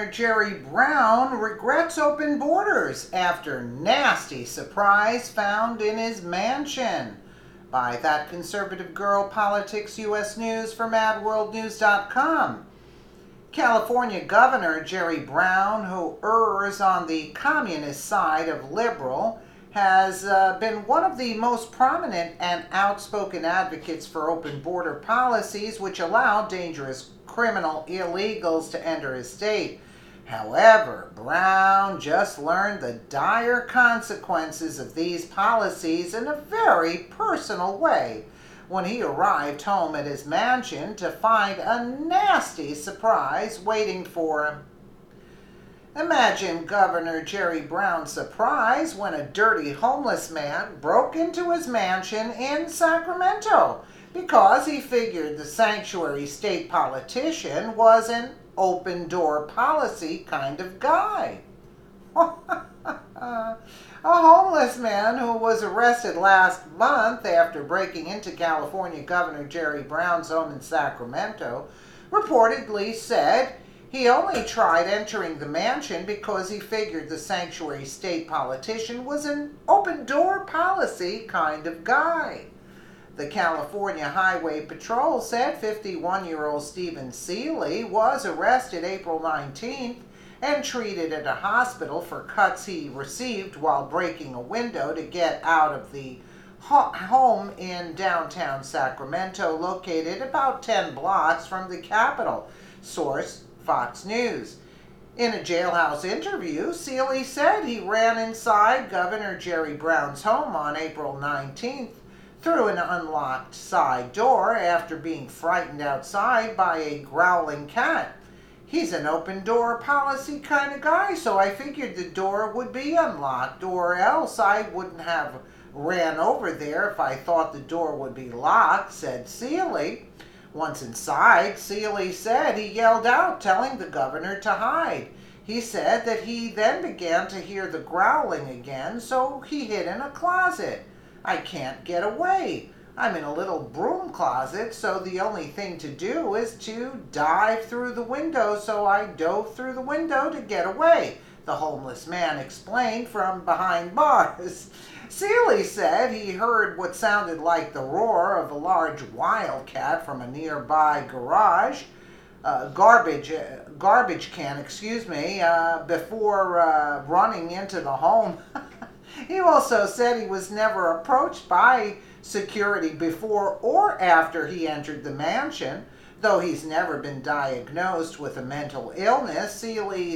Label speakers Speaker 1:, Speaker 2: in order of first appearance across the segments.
Speaker 1: Jerry Brown regrets open borders after nasty surprise found in his mansion. By That Conservative Girl Politics U.S. News from AdWorldNews.com. California Governor Jerry Brown, who errs on the communist side of liberal, has been one of the most prominent and outspoken advocates for open border policies which allow dangerous criminal illegals to enter his state. However, Brown just learned the dire consequences of these policies in a very personal way when he arrived home at his mansion to find a nasty surprise waiting for him. Imagine Governor Jerry Brown's surprise when a dirty homeless man broke into his mansion in Sacramento because he figured the sanctuary state politician was an open door policy kind of guy. A homeless man who was arrested last month after breaking into California Governor Jerry Brown's home in Sacramento reportedly said he only tried entering the mansion because he figured the sanctuary state politician was an open door policy kind of guy. The California Highway Patrol said 51-year-old Stephen Seeley was arrested April 19th and treated at a hospital for cuts he received while breaking a window to get out of the home in downtown Sacramento, located about 10 blocks from the Capitol. Source, Fox News. In a jailhouse interview, Seeley said he ran inside Governor Jerry Brown's home on April 19th through an unlocked side door after being frightened outside by a growling cat. He's an open door policy kind of guy, so I figured the door would be unlocked, or else I wouldn't have ran over there if I thought the door would be locked, said Seeley. Once inside, Seeley said he yelled out, telling the governor to hide. He said that he then began to hear the growling again, so he hid in a closet. I can't get away. I'm in a little broom closet, so the only thing to do is to dive through the window, so I dove through the window to get away, the homeless man explained from behind bars. Seeley said he heard what sounded like the roar of a large wildcat from a nearby garbage can, before running into the home. He also said he was never approached by security before or after he entered the mansion. Though he's never been diagnosed with a mental illness, Seeley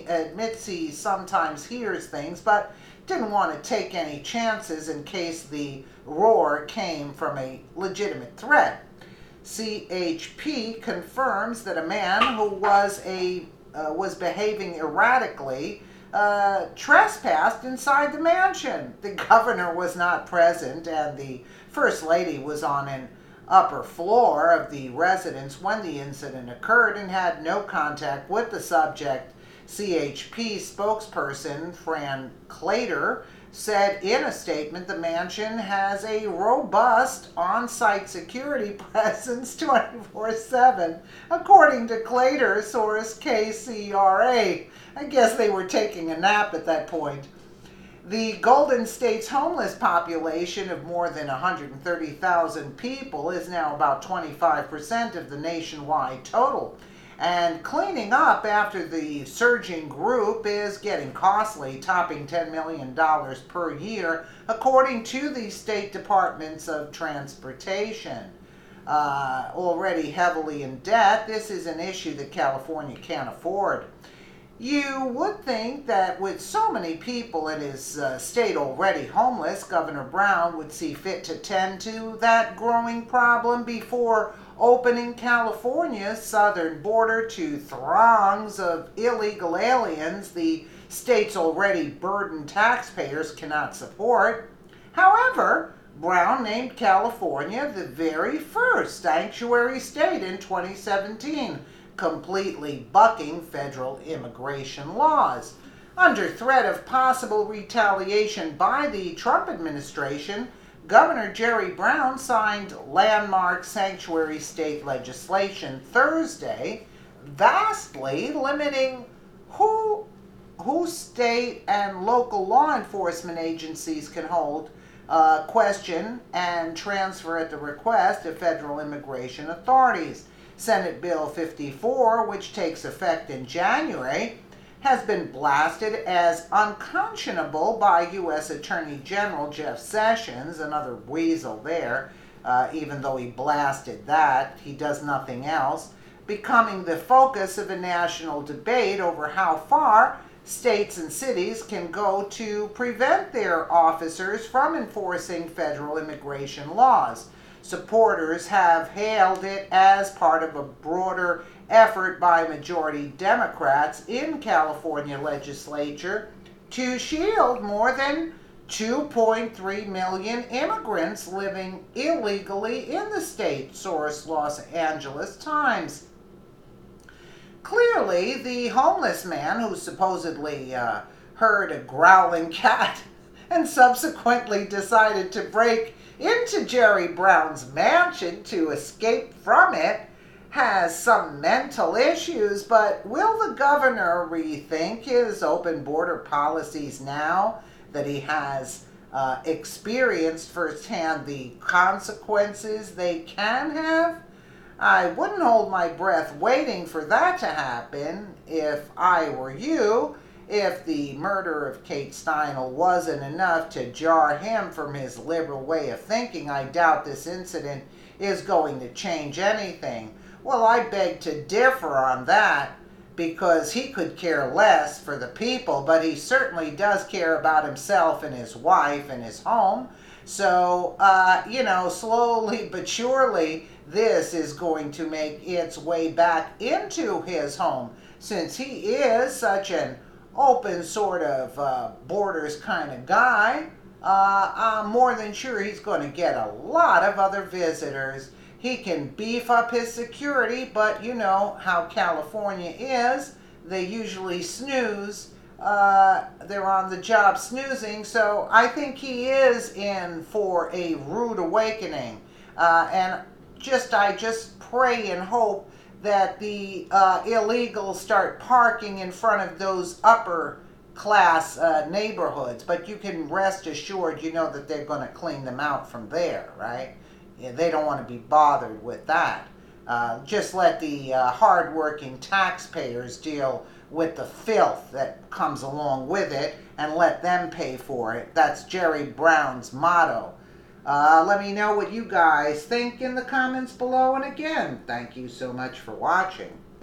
Speaker 1: admits he sometimes hears things, but didn't want to take any chances in case the roar came from a legitimate threat. CHP confirms that a man who was behaving erratically trespassed inside the mansion. The governor was not present, and the First Lady was on an upper floor of the residence when the incident occurred and had no contact with the subject. CHP spokesperson Fran Clater said in a statement the mansion has a robust on-site security presence 24/7, according to Clater, source KCRA. I guess they were taking a nap at that point. The Golden State's homeless population of more than 130,000 people is now about 25% of the nationwide total. And cleaning up after the surging group is getting costly, topping $10 million per year, according to the State Departments of Transportation. Already heavily in debt, this is an issue that California can't afford. You would think that with so many people in his state already homeless, Governor Brown would see fit to tend to that growing problem before opening California's southern border to throngs of illegal aliens the state's already burdened taxpayers cannot support. However, Brown named California the very first sanctuary state in 2017, completely bucking federal immigration laws. Under threat of possible retaliation by the Trump administration, Governor Jerry Brown signed landmark sanctuary state legislation Thursday, vastly limiting who state and local law enforcement agencies can hold, question, and transfer at the request of federal immigration authorities. Senate Bill 54, which takes effect in January, has been blasted as unconscionable by U.S. Attorney General Jeff Sessions, another weasel there. Even though he blasted that, he does nothing else, becoming the focus of a national debate over how far states and cities can go to prevent their officers from enforcing federal immigration laws. Supporters have hailed it as part of a broader effort by majority Democrats in California legislature to shield more than 2.3 million immigrants living illegally in the state, source Los Angeles Times. Clearly, the homeless man who supposedly heard a growling cat and subsequently decided to break into Jerry Brown's mansion to escape from it has some mental issues, but will the governor rethink his open border policies now that he has experienced firsthand the consequences they can have? I wouldn't hold my breath waiting for that to happen if I were you. If the murder of Kate Steinle wasn't enough to jar him from his liberal way of thinking, I doubt this incident is going to change anything. Well, I beg to differ on that, because he could care less for the people, but he certainly does care about himself and his wife and his home. So, slowly but surely, this is going to make its way back into his home, since he is such an open sort of borders kind of guy. I'm more than sure he's going to get a lot of other visitors. He can beef up his security, but you know how California is. They usually snooze. They're on the job snoozing, so I think he is in for a rude awakening. And I just pray and hope that the illegals start parking in front of those upper class neighborhoods. But you can rest assured, that they're going to clean them out from there, right? Yeah, they don't want to be bothered with that. Just let the hardworking taxpayers deal with the filth that comes along with it and let them pay for it. That's Jerry Brown's motto. Let me know what you guys think in the comments below. And again, thank you so much for watching.